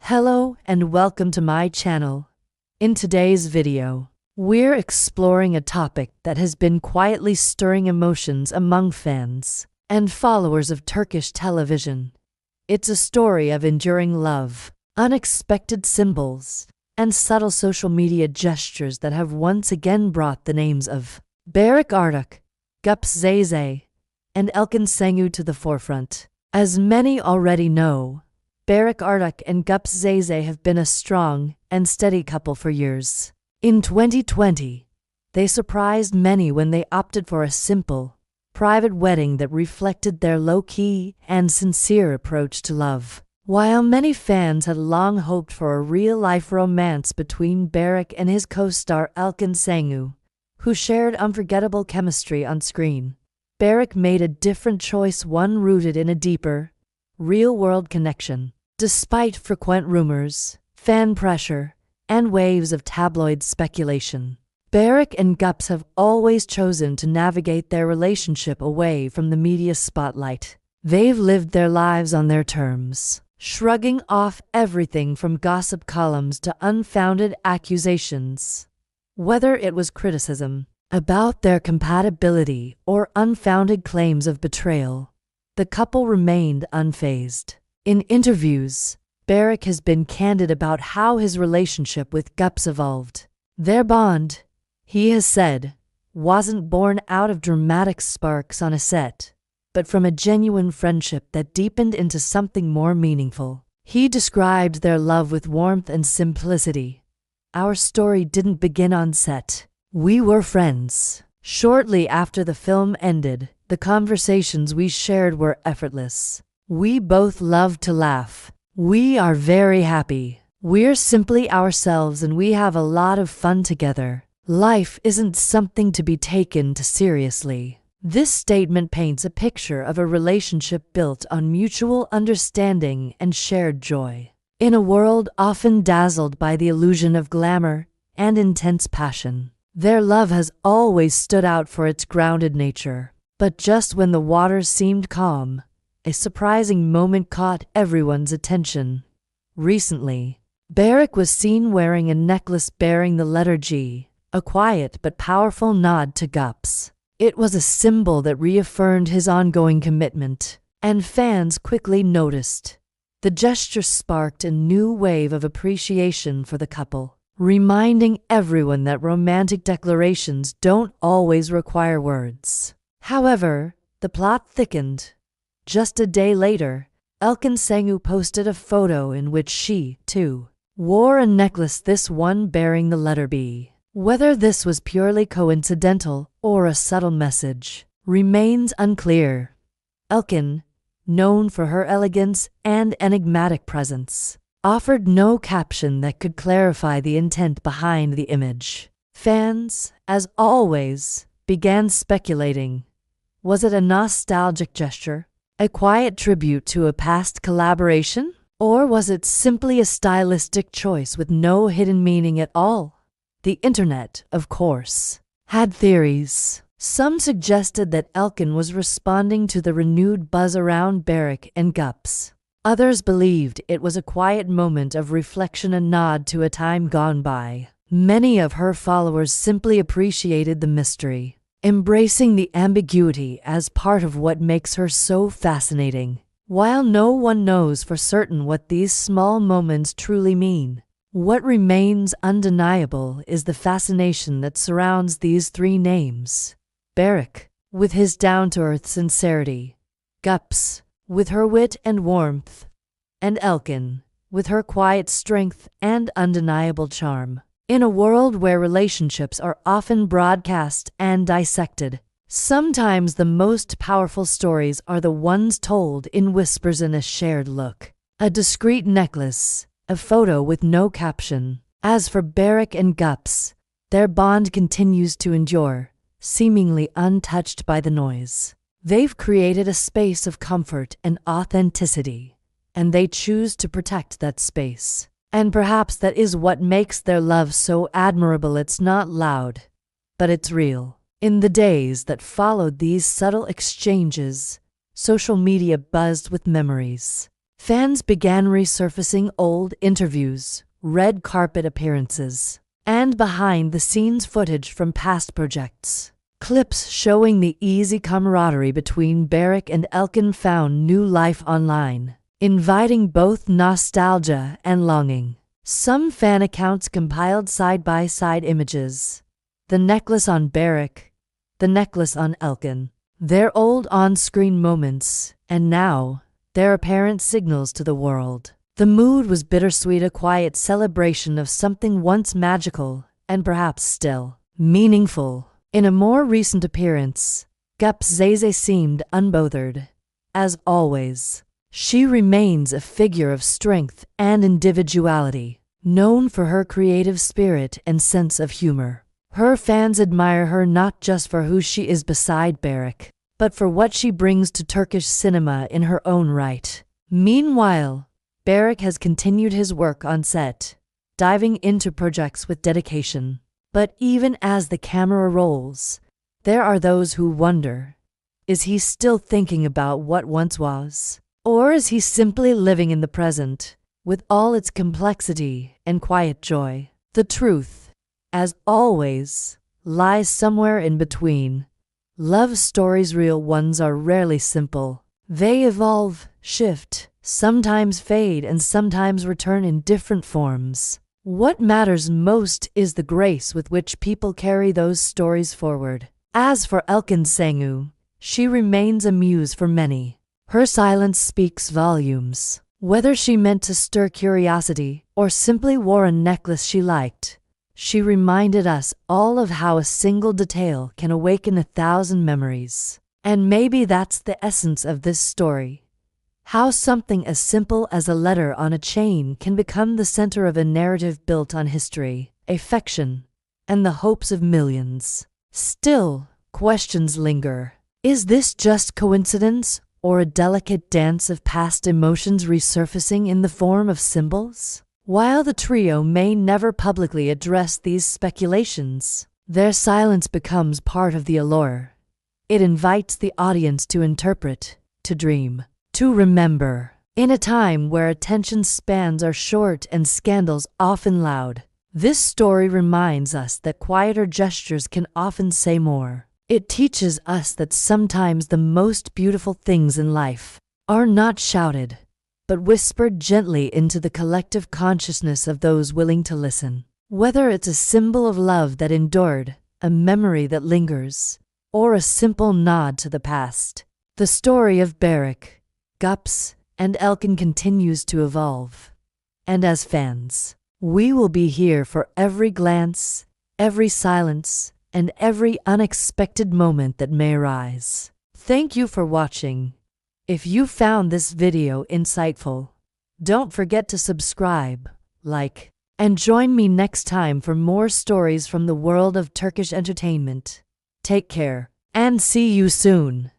Hello and welcome to my channel. In today's video, we're exploring a topic that has been quietly stirring emotions among fans and followers of Turkish television. It's a story of enduring love, unexpected symbols, and subtle social media gestures that have once again brought the names of Barış, Gupse, and Elçin to the forefront. As many already know, Barış and Gupse have been a strong and steady couple for years. In 2020, they surprised many when they opted for a simple, private wedding that reflected their low-key and sincere approach to love. While many fans had long hoped for a real-life romance between Barış and his co-star Elçin, who shared unforgettable chemistry on screen, Barış made a different choice, one rooted in a deeper, real-world connection. Despite frequent rumors, fan pressure, and waves of tabloid speculation, Barış and Gupse have always chosen to navigate their relationship away from the media spotlight. They've lived their lives on their terms, shrugging off everything from gossip columns to unfounded accusations. Whether it was criticism about their compatibility or unfounded claims of betrayal, the couple remained unfazed. In interviews, Barış has been candid about how his relationship with Gupse evolved. Their bond, he has said, wasn't born out of dramatic sparks on a set, but from a genuine friendship that deepened into something more meaningful. He described their love with warmth and simplicity. "Our story didn't begin on set. We were friends. Shortly after the film ended, the conversations we shared were effortless. We both loved to laugh. We are very happy. We're simply ourselves and we have a lot of fun together. Life isn't something to be taken too seriously." This statement paints a picture of a relationship built on mutual understanding and shared joy. In a world often dazzled by the illusion of glamour and intense passion, their love has always stood out for its grounded nature. But just when the waters seemed calm, a surprising moment caught everyone's attention. Recently, Barış was seen wearing a necklace bearing the letter G, a quiet but powerful nod to Gupse. It was a symbol that reaffirmed his ongoing commitment, and fans quickly noticed. The gesture sparked a new wave of appreciation for the couple, reminding everyone that romantic declarations don't always require words. However, the plot thickened. Just a day later, Elçin posted a photo in which she, too, wore a necklace, this one bearing the letter B. Whether this was purely coincidental or a subtle message remains unclear. Elçin, known for her elegance and enigmatic presence, offered no caption that could clarify the intent behind the image. Fans, as always, began speculating. Was it a nostalgic gesture? A quiet tribute to a past collaboration? Or was it simply a stylistic choice with no hidden meaning at all? The internet, of course, had theories. Some suggested that Elçin was responding to the renewed buzz around Barış and Gupse. Others believed it was a quiet moment of reflection, a nod to a time gone by. Many of her followers simply appreciated the mystery, embracing the ambiguity as part of what makes her so fascinating. While no one knows for certain what these small moments truly mean, what remains undeniable is the fascination that surrounds these three names. Barış, with his down-to-earth sincerity, Gupse, with her wit and warmth, and Elçin, with her quiet strength and undeniable charm. In a world where relationships are often broadcast and dissected, sometimes the most powerful stories are the ones told in whispers, in a shared look, a discreet necklace, a photo with no caption. As for Barış and Gupse, their bond continues to endure, seemingly untouched by the noise. They've created a space of comfort and authenticity, and they choose to protect that space. And perhaps that is what makes their love so admirable. It's not loud, but it's real. In the days that followed these subtle exchanges, social media buzzed with memories. Fans began resurfacing old interviews, red carpet appearances, and behind-the-scenes footage from past projects. Clips showing the easy camaraderie between Barış and Elçin found new life online, inviting both nostalgia and longing. Some fan accounts compiled side-by-side images. The necklace on Barış, the necklace on Elçin. Their old on-screen moments, and now, their apparent signals to the world. The mood was bittersweet, a quiet celebration of something once magical, and perhaps still meaningful. In a more recent appearance, Gupse seemed unbothered. As always, she remains a figure of strength and individuality, known for her creative spirit and sense of humor. Her fans admire her not just for who she is beside Barış, but for what she brings to Turkish cinema in her own right. Meanwhile, Barış has continued his work on set, diving into projects with dedication. But even as the camera rolls, there are those who wonder, is he still thinking about what once was? Or is he simply living in the present, with all its complexity and quiet joy? The truth, as always, lies somewhere in between. Love stories, real ones, are rarely simple. They evolve, shift, sometimes fade, and sometimes return in different forms. What matters most is the grace with which people carry those stories forward. As for Elçin, she remains a muse for many. Her silence speaks volumes. Whether she meant to stir curiosity or simply wore a necklace she liked, she reminded us all of how a single detail can awaken 1,000 memories. And maybe that's the essence of this story. How something as simple as a letter on a chain can become the center of a narrative built on history, affection, and the hopes of millions. Still, questions linger. Is this just coincidence, or a delicate dance of past emotions resurfacing in the form of symbols? While the trio may never publicly address these speculations, their silence becomes part of the allure. It invites the audience to interpret, to dream, to remember. In a time where attention spans are short and scandals often loud, this story reminds us that quieter gestures can often say more. It teaches us that sometimes the most beautiful things in life are not shouted, but whispered gently into the collective consciousness of those willing to listen. Whether it's a symbol of love that endured, a memory that lingers, or a simple nod to the past, the story of Barış, Gupse, and Elçin continues to evolve. And as fans, we will be here for every glance, every silence, and every unexpected moment that may arise. Thank you for watching. If you found this video insightful, don't forget to subscribe, like, and join me next time for more stories from the world of Turkish entertainment. Take care, and see you soon.